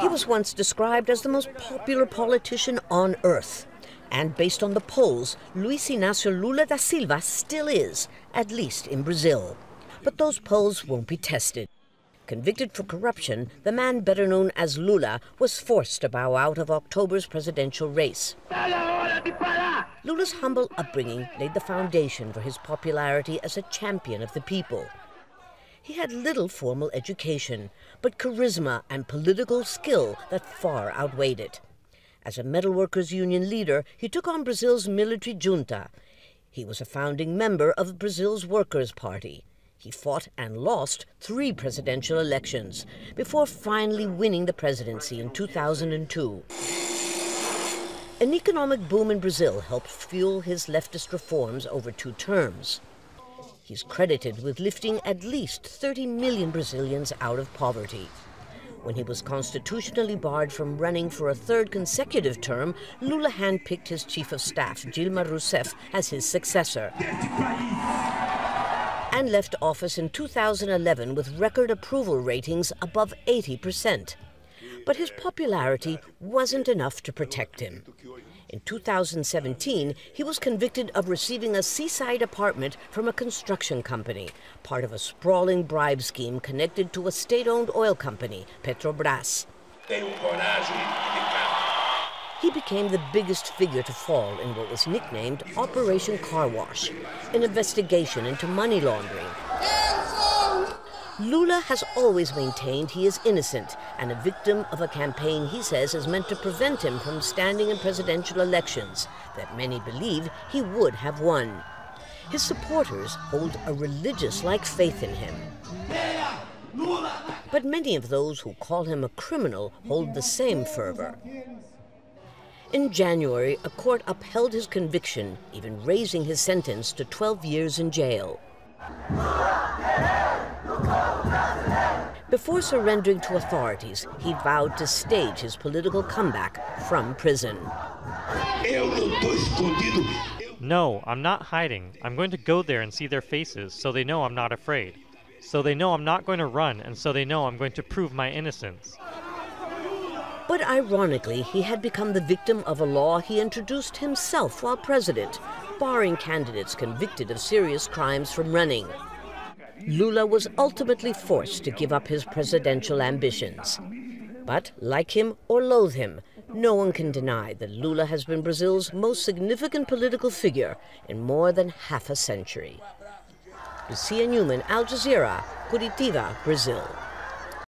He was once described as the most popular politician on earth. And based on the polls, Luiz Inacio Lula da Silva still is, at least in Brazil. But those polls won't be tested. Convicted for corruption, the man better known as Lula was forced to bow out of October's presidential race. Lula's humble upbringing laid the foundation for his popularity as a champion of the people. He had little formal education, but charisma and political skill that far outweighed it. As a metalworkers' union leader, he took on Brazil's military junta. He was a founding member of Brazil's Workers' Party. He fought and lost 3 presidential elections before finally winning the presidency in 2002. An economic boom in Brazil helped fuel his leftist reforms over 2 terms. He's credited with lifting at least 30 million Brazilians out of poverty. When he was constitutionally barred from running for a 3rd consecutive term, Lula handpicked his chief of staff, Dilma Rousseff, as his successor, and left office in 2011 with record approval ratings above 80%. But his popularity wasn't enough to protect him. In 2017, he was convicted of receiving a seaside apartment from a construction company, part of a sprawling bribe scheme connected to a state-owned oil company, Petrobras. He became the biggest figure to fall in what was nicknamed Operation Car Wash, an investigation into money laundering. Lula has always maintained he is innocent and a victim of a campaign he says is meant to prevent him from standing in presidential elections that many believe he would have won. His supporters hold a religious-like faith in him. But many of those who call him a criminal hold the same fervor. In January, a court upheld his conviction, even raising his sentence to 12 years in jail. Before surrendering to authorities, he vowed to stage his political comeback from prison. No, I'm not hiding. I'm going to go there and see their faces, so they know I'm not afraid. So they know I'm not going to run, and so they know I'm going to prove my innocence. But ironically, he had become the victim of a law he introduced himself while president, barring candidates convicted of serious crimes from running. Lula was ultimately forced to give up his presidential ambitions. But, like him or loathe him, no one can deny that Lula has been Brazil's most significant political figure in more than half a century. Lucia, Newman, Al Jazeera, Curitiba, Brazil.